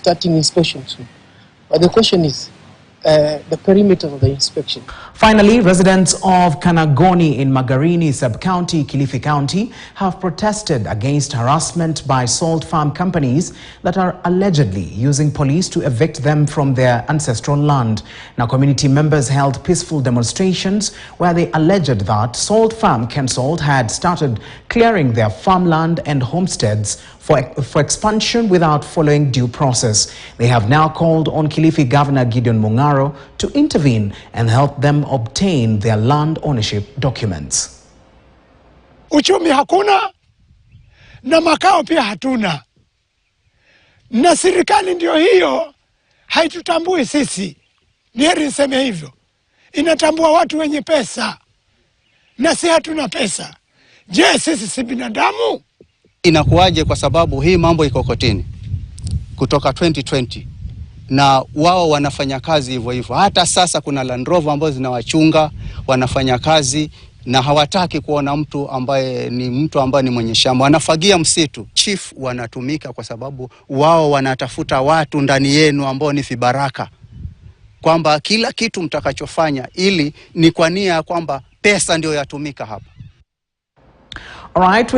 Starting inspection soon. But the question is the perimeter of the inspection. Finally, residents of Kanagoni in Magarini sub-county, Kilifi County, have protested against harassment by salt farm companies that are allegedly using police to evict them from their ancestral land. Now, community members held peaceful demonstrations where they alleged that Salt Farm Kensalt had started clearing their farmland and homesteads for expansion without following due process. They have now called on Kilifi Governor Gideon Mung'aro to intervene and help them obtain their land ownership documents. Uchumi hakuna na makao pia hatuna. Na serikali ndio hiyo haitutambui sisi. Ni heri niseme hivyo. Inatambua watu wenye pesa. Na si hatuna pesa. Je, sisi si binadamu? Inakuwaje? Kwa sababu hii mambo iko kotini kutoka 2020 na wao wanafanya kazi hivyo hivyo. Hata sasa kuna Land Rover ambazo zinawachunga, wanafanya kazi na hawataki kuona mtu ambaye ni mwenye shamba. Wanafagia msitu. Chief wanatumika kwa sababu wao wanatafuta watu ndani yenu ambao ni vibaraka, kwamba kila kitu mtakachofanya ili ni kwa nia kwamba pesa ndio yatumika hapa. All right.